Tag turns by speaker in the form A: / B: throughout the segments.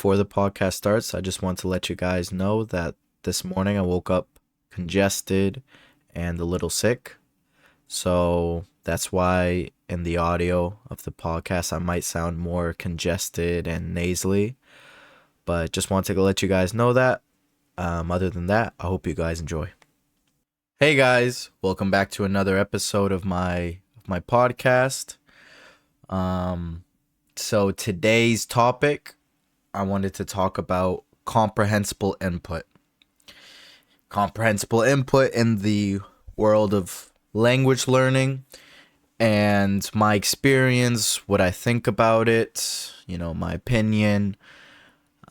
A: before the podcast starts, I just want to let you guys know that this morning I woke up congested and a little sick. So that's why in the audio of the podcast I might sound more congested and nasally. But just wanted to let you guys know that. Other than that, I hope you guys enjoy. Hey guys, welcome back to another episode of my podcast. So today's topic, I wanted to talk about comprehensible input. Comprehensible input in the world of language learning and my experience, what I think about it, my opinion,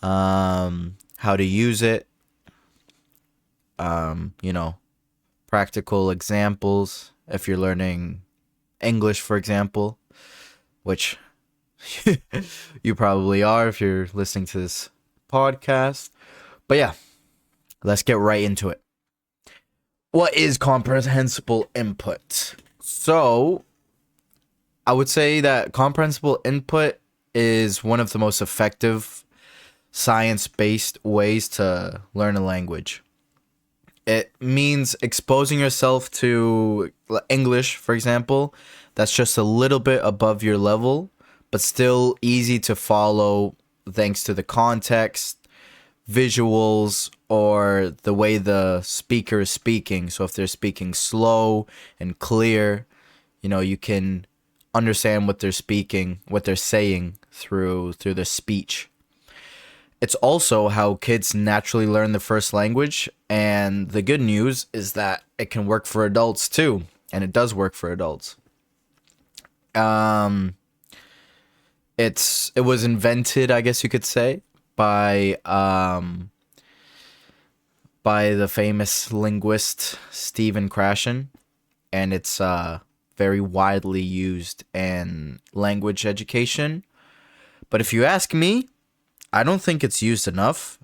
A: how to use it, practical examples if you're learning English, for example, which you probably are if you're listening to this podcast. But yeah, let's get right into it. What is comprehensible input? So, I would say that comprehensible input is one of the most effective science-based ways to learn a language. It means exposing yourself to English, for example, that's just a little bit above your level, but still easy to follow thanks to the context, visuals, or the way the speaker is speaking. So if they're speaking slow and clear, you can understand what they're speaking, what they're saying through their speech. It's also how kids naturally learn the first language, and the good news is that it can work for adults too, and it does work for adults. It was invented, I guess you could say, by the famous linguist Stephen Krashen, and it's very widely used in language education. But if you ask me, I don't think it's used enough,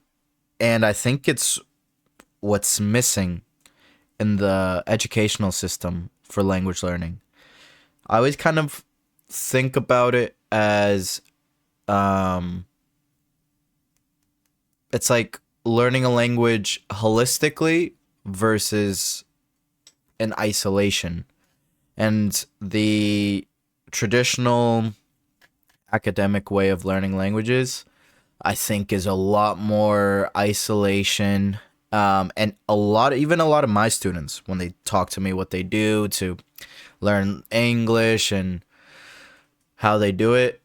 A: and I think it's what's missing in the educational system for language learning. I always kind of think about it as it's like learning a language holistically versus in isolation. And the traditional academic way of learning languages, I think, is a lot more isolation. And a lot of my students, when they talk to me what they do to learn English and how they do it,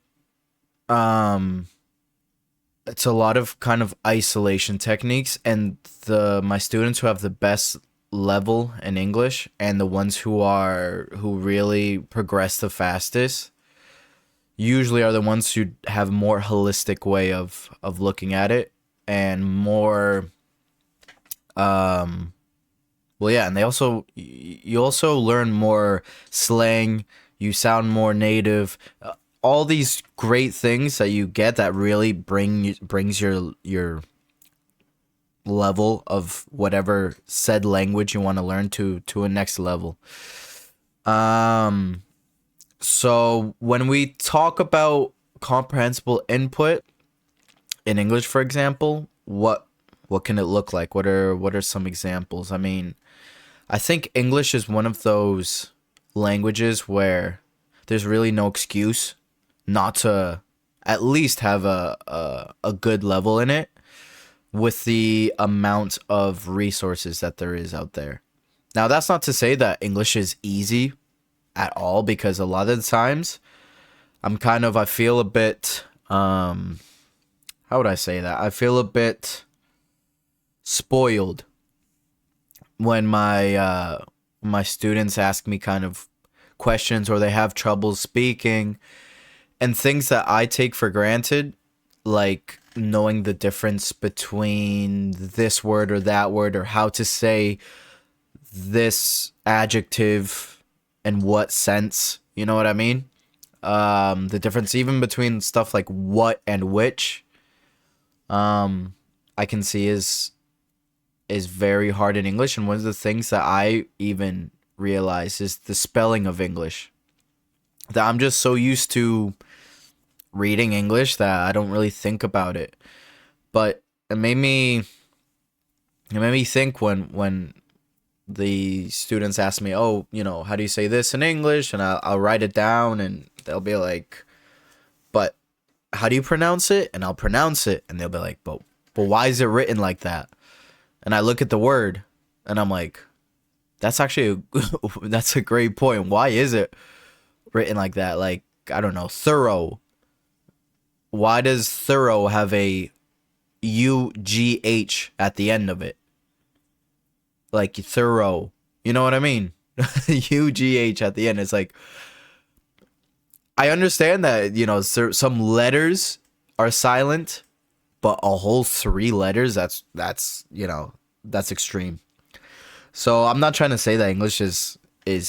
A: it's a lot of kind of isolation techniques. And my students who have the best level in English and the ones who really progress the fastest usually are the ones who have more holistic way of looking at it and more and they also you also learn more slang, you sound more native, all these great things that you get that really brings your level of whatever said language you want to learn to a next level. So when we talk about comprehensible input in English, for example, what can it look like? What are some examples? I mean, I think English is one of those languages where there's really no excuse not to at least have a good level in it with the amount of resources that there is out there. Now, that's not to say that English is easy at all, because a lot of the times I feel a bit, how would I say that? I feel a bit spoiled when my students ask me kind of questions or they have trouble speaking and things that I take for granted, like knowing the difference between this word or that word, or how to say this adjective in what sense, you know what I mean? The difference even between stuff like what and which, I can see is very hard in English. And one of the things that I even realize is the spelling of English. That I'm just so used to reading English that I don't really think about it. But it made me think when the students ask me, oh, how do you say this in English? And I'll write it down, and they'll be like, but how do you pronounce it? And I'll pronounce it, and they'll be like, but why is it written like that? And I look at the word, and I'm like, that's actually that's a great point. Why is it written like that? Like, I don't know, thorough. Why does thorough have a UGH at the end of it? Like thorough. You know what I mean? UGH at the end. It's like, I understand that, some letters are silent, but a whole three letters, that's extreme. So I'm not trying to say that English is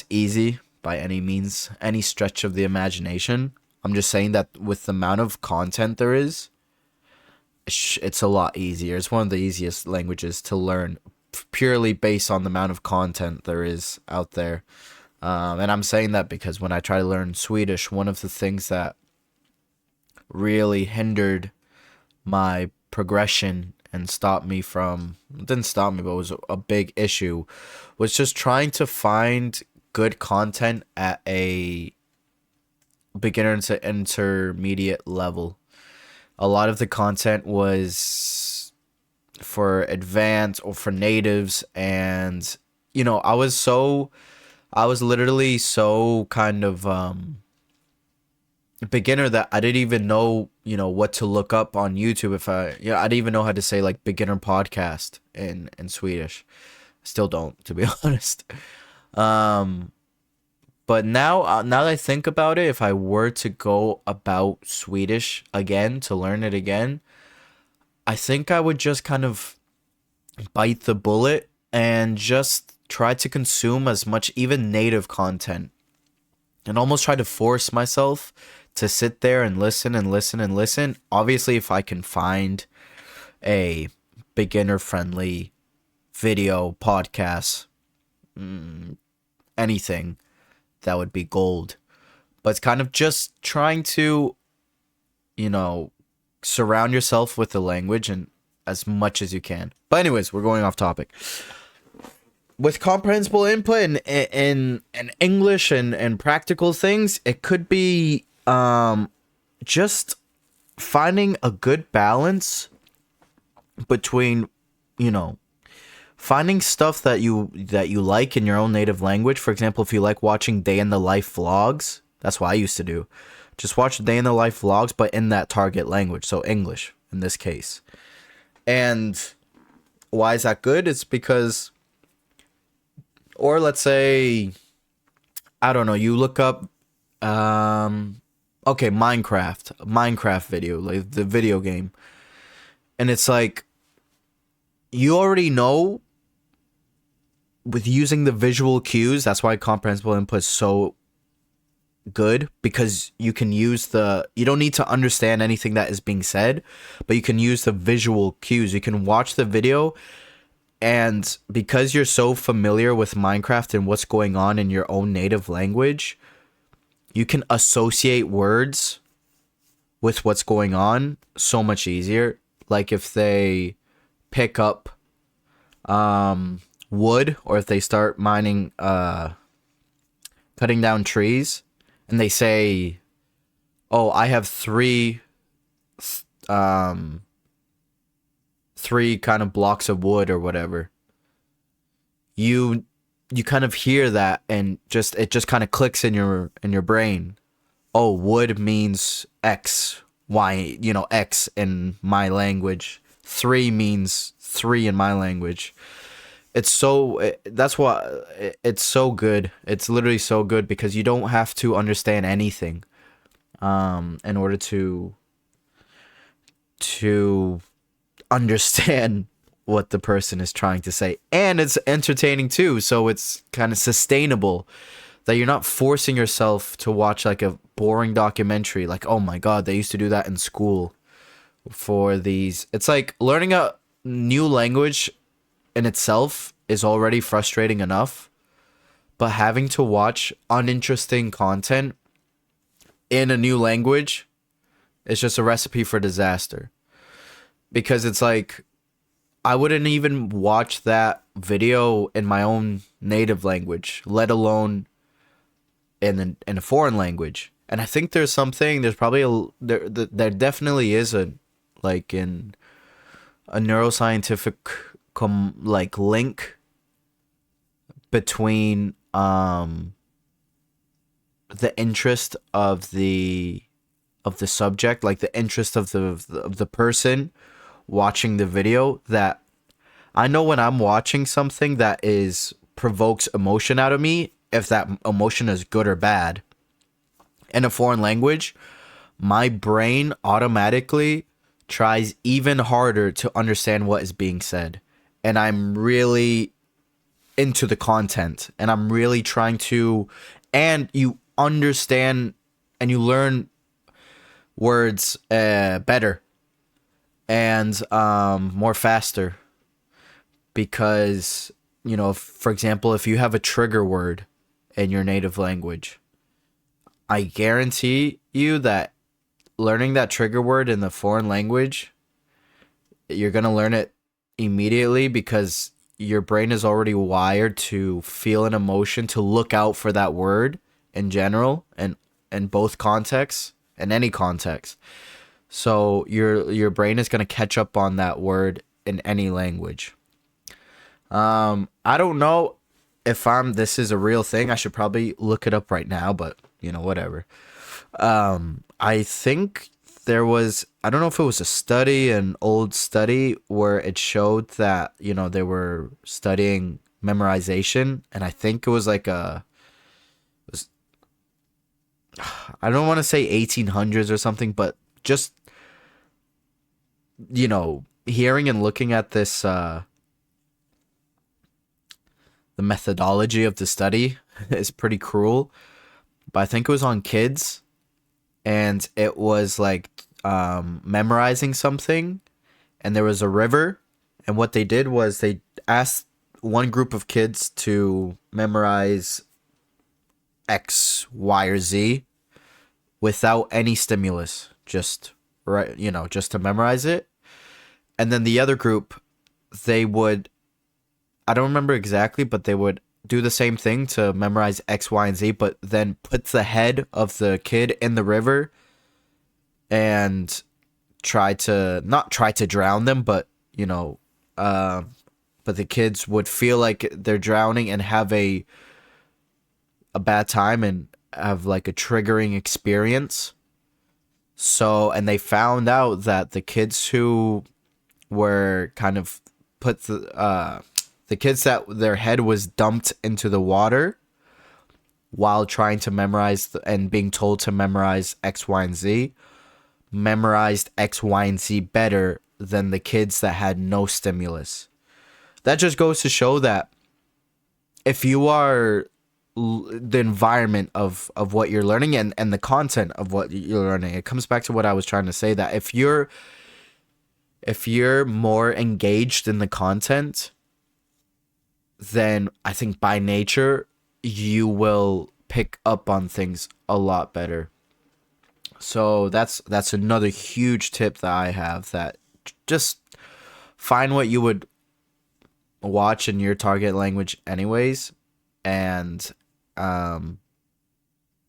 A: easy by any means, any stretch of the imagination. I'm just saying that with the amount of content there is, it's a lot easier. It's one of the easiest languages to learn purely based on the amount of content there is out there. And I'm saying that because when I try to learn Swedish, one of the things that really hindered my progression and didn't stop me, but was a big issue, was just trying to find good content at a beginner to intermediate level. A lot of the content was for advanced or for natives, and I was literally so kind of beginner that I didn't even know, what to look up on YouTube. I didn't even know how to say like beginner podcast in Swedish. Still don't, to be honest. But now that I think about it, if I were to go about Swedish again to learn it again, I think I would just kind of bite the bullet and just try to consume as much even native content, and almost try to force myself to sit there and listen and listen and listen. Obviously, if I can find a beginner friendly video podcast, anything, that would be gold. But it's kind of just trying to, surround yourself with the language and as much as you can. But anyways, we're going off topic. With comprehensible input in English and practical things, it could be just finding a good balance between, finding stuff that you like in your own native language. For example, if you like watching day in the life vlogs, that's what I used to do. Just watch day in the life vlogs, but in that target language, so English in this case. And why is that good? It's because, or let's say, I don't know, you look up, okay, Minecraft video, like the video game. And it's like, you already know with using the visual cues, that's why comprehensible input is so good, because you don't need to understand anything that is being said, but you can use the visual cues. You can watch the video, and because you're so familiar with Minecraft and what's going on in your own native language, you can associate words with what's going on so much easier. Like if they pick up wood, or if they start cutting down trees, and they say, oh, I have three kind of blocks of wood or whatever, you kind of hear that, and it just kind of clicks in your brain. Oh, wood means X, Y, X in my language. 3 means 3 in my language. That's why it's so good. It's literally so good, because you don't have to understand anything in order to understand what the person is trying to say. And it's entertaining too, so it's kind of sustainable, that you're not forcing yourself to watch like a boring documentary like, oh my god, they used to do that in school for these. It's like learning a new language in itself is already frustrating enough, but having to watch uninteresting content in a new language is just a recipe for disaster. because it's like I wouldn't even watch that video in my own native language, let alone in a foreign language. And I think there's something. There's probably there definitely is a like in a neuroscientific like link between the interest of the subject, like the interest of the person watching the video, that I know when I'm watching something that is provokes emotion out of me, if that emotion is good or bad in a foreign language, my brain automatically tries even harder to understand what is being said. And I'm really into the content, and I'm really trying to, and you understand and you learn words better and more faster, because for example, if you have a trigger word in your native language, I guarantee you that learning that trigger word in the foreign language, you're going to learn it immediately, because your brain is already wired to feel an emotion, to look out for that word in general, and in both contexts, in any context. So your brain is going to catch up on that word in any language. I don't know if this is a real thing. I should probably look it up right now, but whatever. I think I don't know if it was a study, an old study, where it showed that, they were studying memorization, and I think it was like I don't want to say 1800s or something, but just, hearing and looking at this, the methodology of the study is pretty cruel, but I think it was on kids, and it was like memorizing something, and there was a river, and what they did was they asked one group of kids to memorize X, Y, or Z without any stimulus, just right, just to memorize it. And then the other group, they would, I don't remember exactly, but they would do the same thing to memorize X, Y, and Z, but then put the head of the kid in the river and not try to drown them, but but the kids would feel like they're drowning and have a bad time and have like a triggering experience. So, and they found out that the kids who were kind of the kids that their head was dumped into the water while trying to memorize and being told to memorize X, Y, and Z, memorized X, Y, and Z better than the kids that had no stimulus. That just goes to show that if you are the environment of what you're learning, and the content of what you're learning, it comes back to what I was trying to say, that if you're more engaged in the content, then I think by nature you will pick up on things a lot better. So that's another huge tip that I have, that just find what you would watch in your target language anyways, and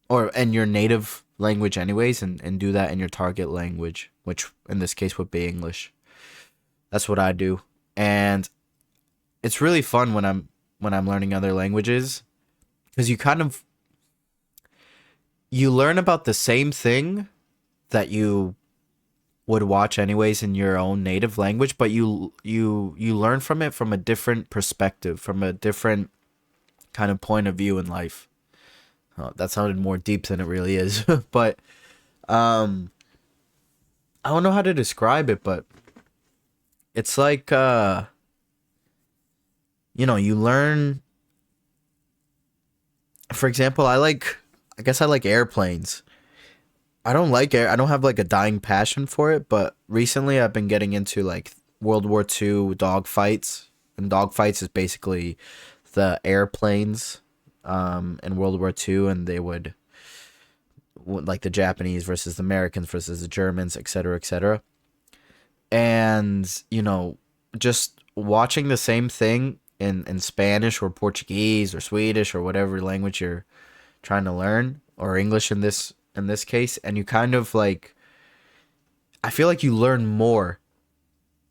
A: or in your native language anyways, and do that in your target language, which in this case would be English. That's what I do. And it's really fun when I'm learning other languages, because you learn about the same thing that you would watch anyways in your own native language, but you learn from it from a different perspective, from a different kind of point of view in life. Oh, that sounded more deep than it really is. But I don't know how to describe it, but it's like you learn. For example, I guess I like airplanes. I don't have like a dying passion for it, but recently I've been getting into like World War II dogfights. And dogfights is basically the airplanes in World War II, and they would, like, the Japanese versus the Americans versus the Germans, etc., etc. And, just watching the same thing in Spanish or Portuguese or Swedish or whatever language you're trying to learn, or English in this case, and you kind of like, I feel like you learn more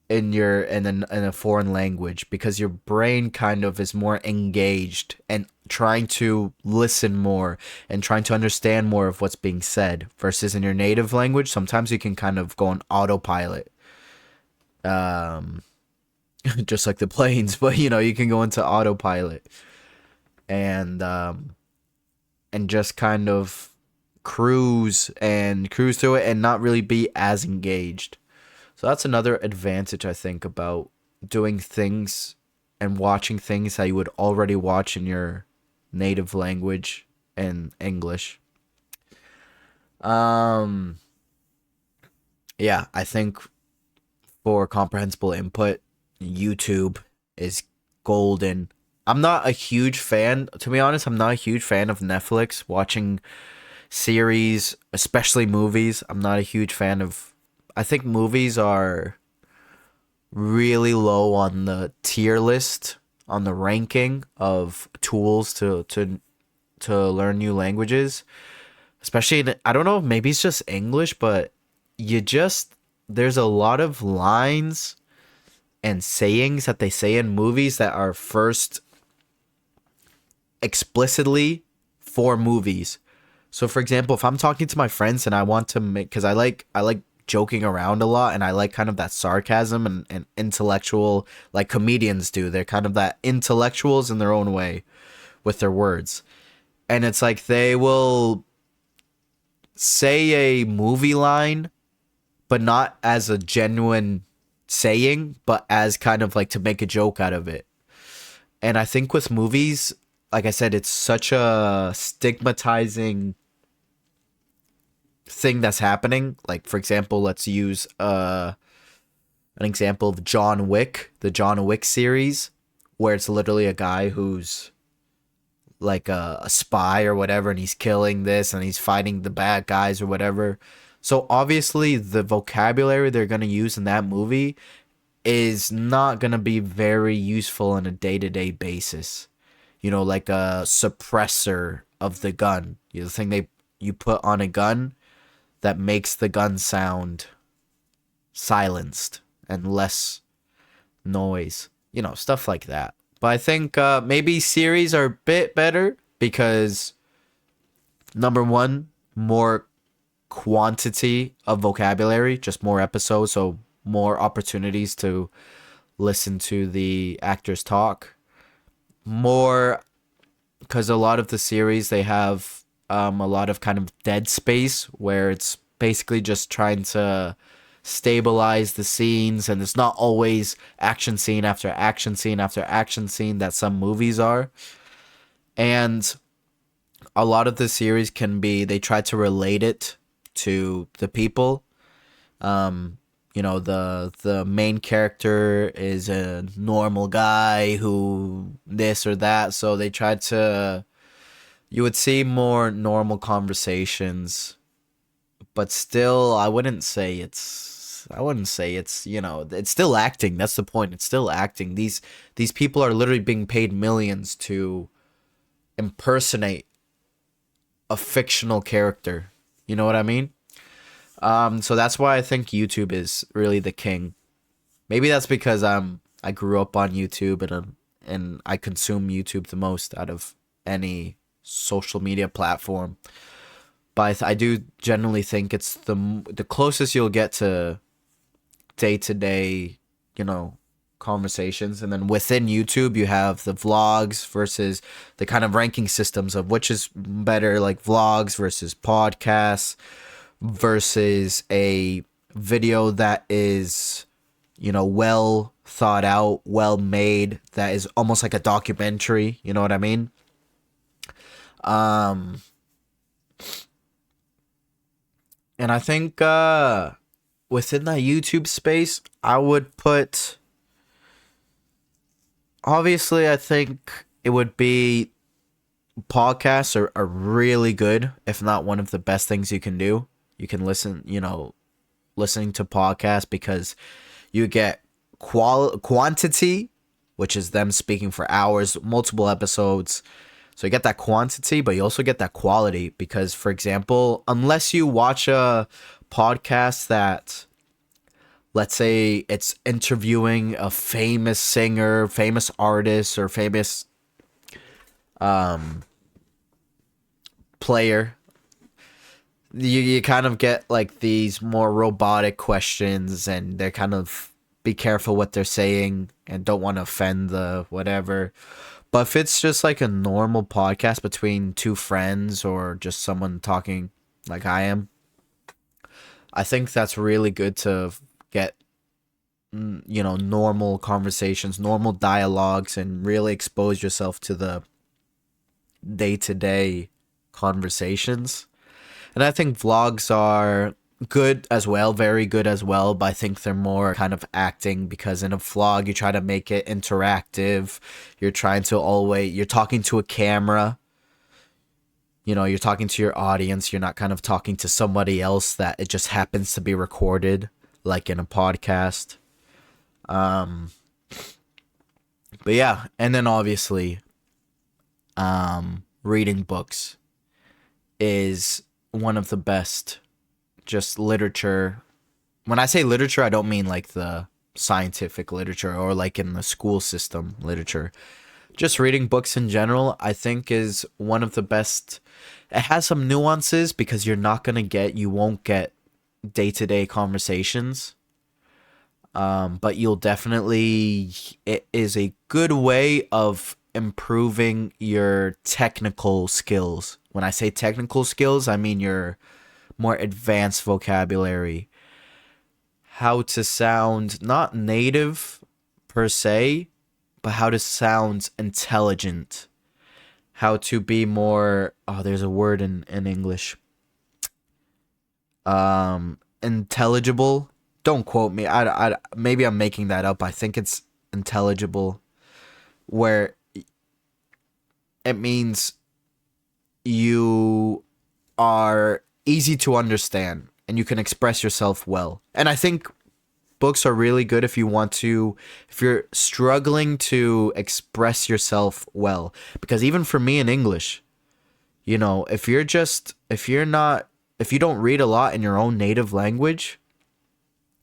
A: in a foreign language because your brain kind of is more engaged and trying to listen more and trying to understand more of what's being said versus in your native language. Sometimes you can kind of go on autopilot, um just like the planes, but you can go into autopilot and just kind of cruise through it and not really be as engaged. So that's another advantage I think about doing things and watching things that you would already watch in your native language and English. Um yeah, I think for comprehensible input, YouTube is golden. I'm not a huge fan, to be honest, I'm not a huge fan of Netflix watching series, especially movies. I'm not a huge fan of, I think movies are really low on the tier list, on the ranking of tools to learn new languages. Especially I don't know, maybe it's just English, but you just there's a lot of lines and sayings that they say in movies that are first explicitly for movies. So for example, if I'm talking to my friends and I want to make, cuz I like joking around a lot and I like kind of that sarcasm and intellectual, like comedians do. They're kind of that intellectuals in their own way with their words. And it's like they will say a movie line but not as a genuine saying, but as kind of like to make a joke out of it. And I think with movies, like I said, it's such a stigmatizing thing that's happening. Like for example, let's use an example of John Wick, the John Wick series, where it's literally a guy who's like a spy or whatever, and he's killing this and he's fighting the bad guys or whatever. So obviously, the vocabulary they're gonna use in that movie is not gonna be very useful on a day to day basis. Like a suppressor of the gun. The thing you put on a gun that makes the gun sound silenced and less noise. Stuff like that. But I think maybe series are a bit better because number one, more quantity of vocabulary, just more episodes, so more opportunities to listen to the actors talk. More because a lot of the series they have a lot of kind of dead space where it's basically just trying to stabilize the scenes, and it's not always action scene after action scene after action scene that some movies are. And a lot of the series can be, they try to relate it to the people. The main character is a normal guy who this or that, so they tried to, you would see more normal conversations, but still I wouldn't say it's it's still acting. That's the point. It's still acting. These people are literally being paid millions to impersonate a fictional character. You know what I mean? So that's why I think YouTube is really the king. Maybe that's because I grew up on YouTube and I consume YouTube the most out of any social media platform. But I do generally think it's the closest you'll get to day to day, conversations. And then within YouTube, you have the vlogs versus the kind of ranking systems of which is better, like vlogs versus podcasts versus a video that is, well thought out, well made, that is almost like a documentary. You know what I mean? Um, and I think within that YouTube space, I would put. Obviously, I think it would be podcasts are really good, if not one of the best things you can do. You can listen, listening to podcasts because you get quantity, which is them speaking for hours, multiple episodes. So you get that quantity, but you also get that quality because, for example, unless you watch a podcast that, let's say, it's interviewing a famous singer, famous artist, or famous player, you kind of get like these more robotic questions, and they're kind of be careful what they're saying and don't want to offend the whatever. But if it's just like a normal podcast between two friends or just someone talking like I am, I think that's really good to get, normal conversations, normal dialogues, and really expose yourself to the day to day conversations. And I think vlogs are good as well, very good as well, but I think they're more kind of acting because in a vlog you try to make it interactive. You're talking to a camera, you're talking to your audience. You're not kind of talking to somebody else that it just happens to be recorded like in a podcast. Um but yeah, and then obviously reading books is one of the best, just literature. When I say literature, I don't mean like the scientific literature or like in the school system literature. Just reading books in general, I think is one of the best. It has some nuances because you won't get day-to-day conversations. But it is a good way of improving your technical skills. When I say technical skills, I mean your more advanced vocabulary. How to sound not native per se, but how to sound intelligent. How to be more, there's a word in English. Intelligible. Don't quote me. Maybe I'm making that up. I think it's intelligible, where it means you are easy to understand and you can express yourself well. And I think books are really good if you're struggling to express yourself well. Because even for me in English, if you don't read a lot in your own native language,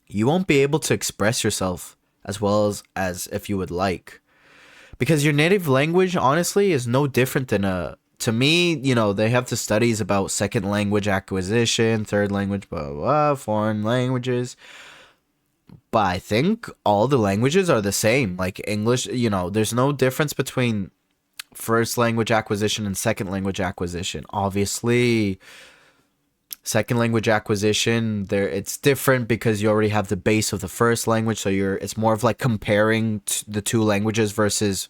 A: you won't be able to express yourself as well as if you would like. Because your native language, honestly, is no different to me, they have the studies about second language acquisition, third language, blah, blah, blah, foreign languages. But I think all the languages are the same. Like English, there's no difference between first language acquisition and second language acquisition. Obviously, second language acquisition, it's different because you already have the base of the first language, so it's more of like comparing the two languages versus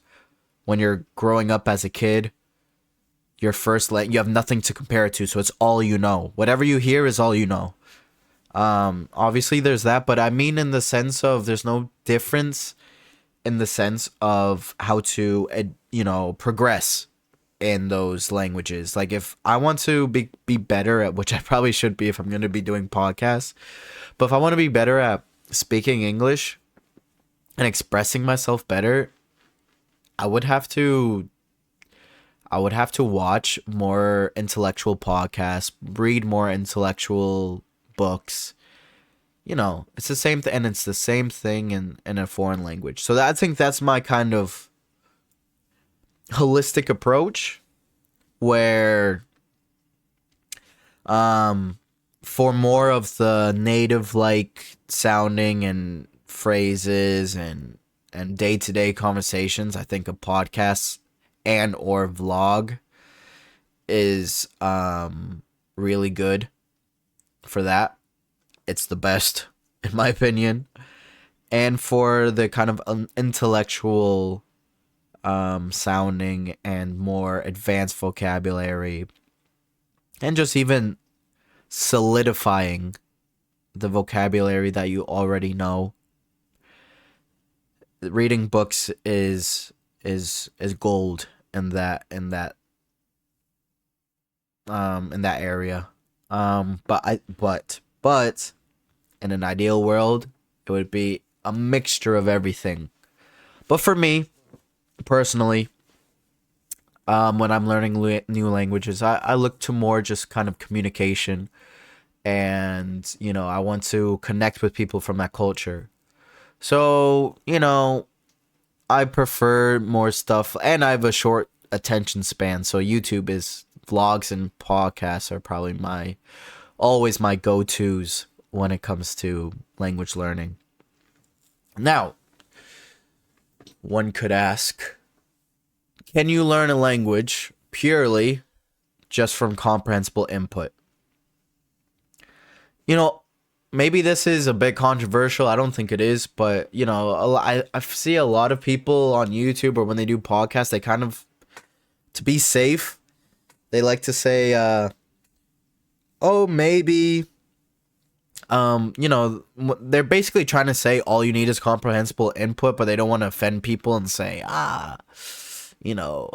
A: when you're growing up as a kid. You have nothing to compare it to, so it's all you know. Whatever you hear is all you know. Obviously there's that, but I mean in the sense of there's no difference in the sense of how to progress in those languages. Like if I want to be better at, which I probably should be if I'm going to be doing podcasts, but if I want to be better at speaking English and expressing myself better, I would have to watch more intellectual podcasts, read more intellectual books. It's the same thing, and it's the same thing in a foreign language. So I think that's my kind of holistic approach, where for more of the native like sounding and phrases and day-to-day conversations, I think a podcast and or vlog is really good for that. It's the best in my opinion. And for the kind of intellectual sounding and more advanced vocabulary, and just even solidifying the vocabulary that you already know, reading books is gold in that area. But in an ideal world, it would be a mixture of everything. But for me, personally, when I'm learning new languages, I look to more just kind of communication. And, I want to connect with people from that culture. So, I prefer more stuff, and I have a short attention span. So YouTube is vlogs and podcasts are probably always my go-tos when it comes to language learning. Now, one could ask, can you learn a language purely just from comprehensible input? You know, maybe this is a bit controversial. I don't think it is, but I see a lot of people on YouTube or when they do podcasts, they kind of, to be safe, they like to say, oh, maybe, they're basically trying to say all you need is comprehensible input, but they don't want to offend people and say, you know,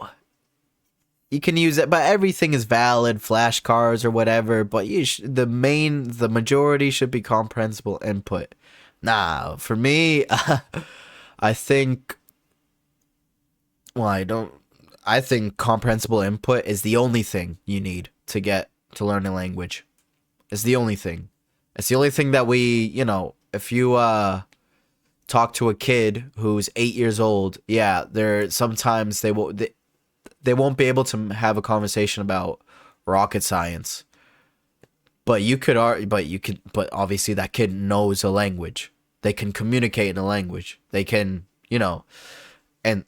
A: you can use it, but everything is valid, flashcards or whatever, but the majority should be comprehensible input. Nah, for me, I think, well, I think comprehensible input is the only thing you need to learn a language. It's the only thing. It's the only thing that if you talk to a kid who's 8 years old, yeah, sometimes they won't be able to have a conversation about rocket science. But but obviously that kid knows a language. They can communicate in a language. They can, and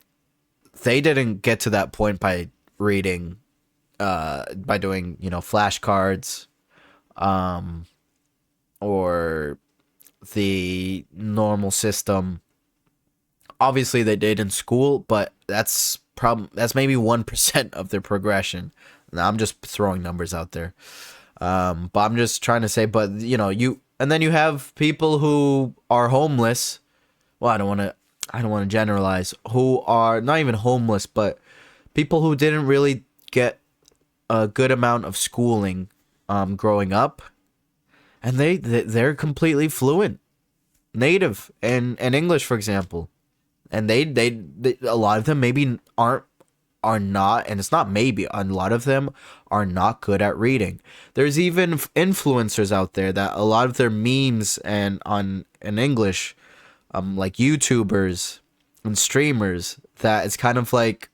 A: they didn't get to that point by reading, by doing, flashcards, or the normal system. Obviously they did in school, but that's maybe 1% of their progression. Now, I'm just throwing numbers out there. But I'm just trying to say, but and then you have people who are homeless. Well, I don't want to generalize, who are not even homeless, but people who didn't really get a good amount of schooling growing up, and they're completely fluent, native in English, for example. And they a lot of them maybe are not, and it's not maybe, a lot of them are not good at reading. There's even influencers out there that a lot of their memes in English, like YouTubers and streamers, that it's kind of like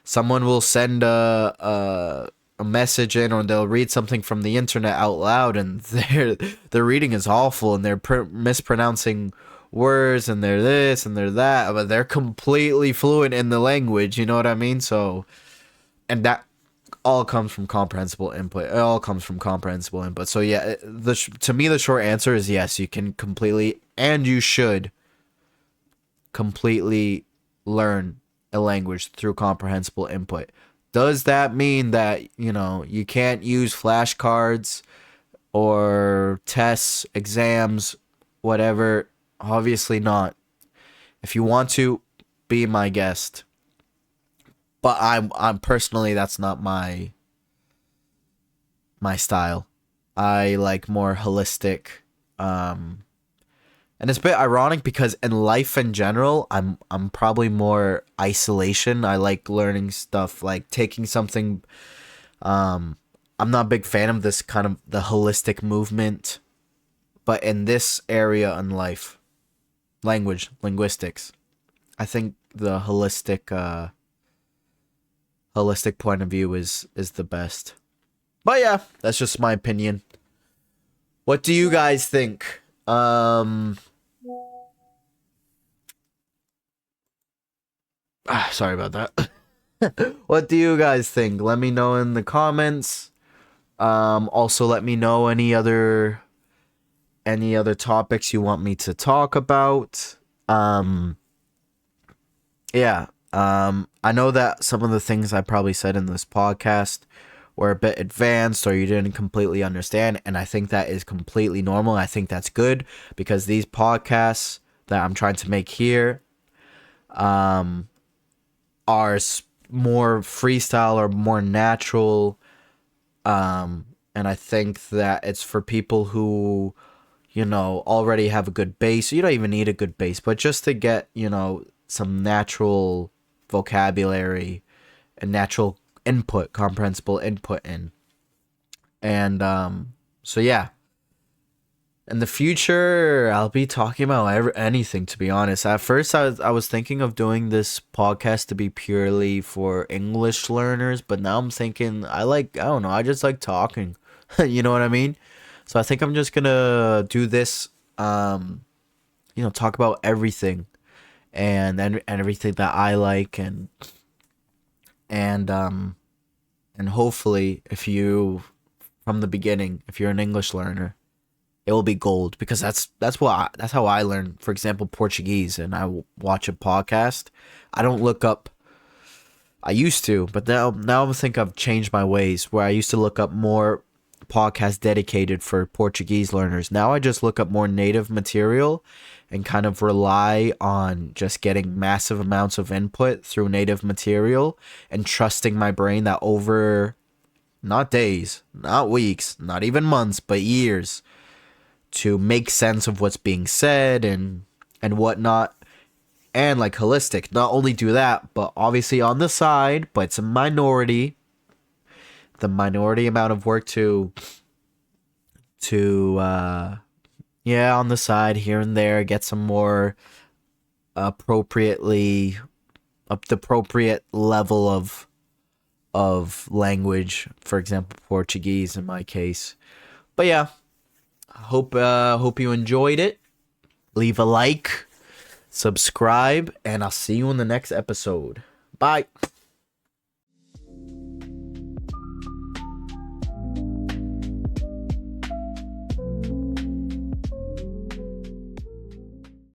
A: someone will send a message in, or they'll read something from the internet out loud, and their reading is awful, and they're mispronouncing words, and they're this and they're that, but they're completely fluent in the language. You know what I mean? So, and that all comes from comprehensible input. It all comes from comprehensible input. So yeah, to me the short answer is yes. You can completely, and you should completely learn a language through comprehensible input. Does that mean that you can't use flashcards or tests, exams, whatever? Obviously not. If you want to, be my guest. But I'm personally, that's not my style. I like more holistic. And it's a bit ironic because in life in general, I'm probably more isolation. I like learning stuff, like taking something. I'm not a big fan of this kind of the holistic movement, but in this area in life, linguistics, I think the holistic point of view is the best. But yeah, that's just my opinion. What do you guys think? Sorry about that. What do you guys think? Let me know in the comments. Also let me know any other topics you want me to talk about. Yeah. I know that some of the things I probably said in this podcast were a bit advanced, or you didn't completely understand, and I think that is completely normal. I think that's good, because these podcasts that I'm trying to make here are more freestyle or more natural, and I think that it's for people who already have a good base. You don't even need a good base, but just to get, some natural vocabulary and natural input, comprehensible input in. And so yeah, in the future, I'll be talking about anything, to be honest. At first, I was thinking of doing this podcast to be purely for English learners, but now I'm thinking I don't know, I just like talking. You know what I mean? So I think I'm just gonna do this, talk about everything and everything that I like, and and hopefully, if you from the beginning, if you're an English learner, it will be gold, because that's how I learn. For example, Portuguese, and watch a podcast. I don't look up. I used to, but now I think I've changed my ways. Where I used to look up more podcasts dedicated for Portuguese learners. Now I just look up more native material and kind of rely on just getting massive amounts of input through native material and trusting my brain that over not days, not weeks, not even months, but years, to make sense of what's being said and whatnot, and like holistic. Not only do that, but obviously on the side, but it's a minority, the minority amount of work to yeah, on the side here and there, get some more appropriately up the appropriate level of language, for example Portuguese in my case. But yeah, hope you enjoyed it. Leave a like, subscribe, and I'll see you in the next episode. Bye.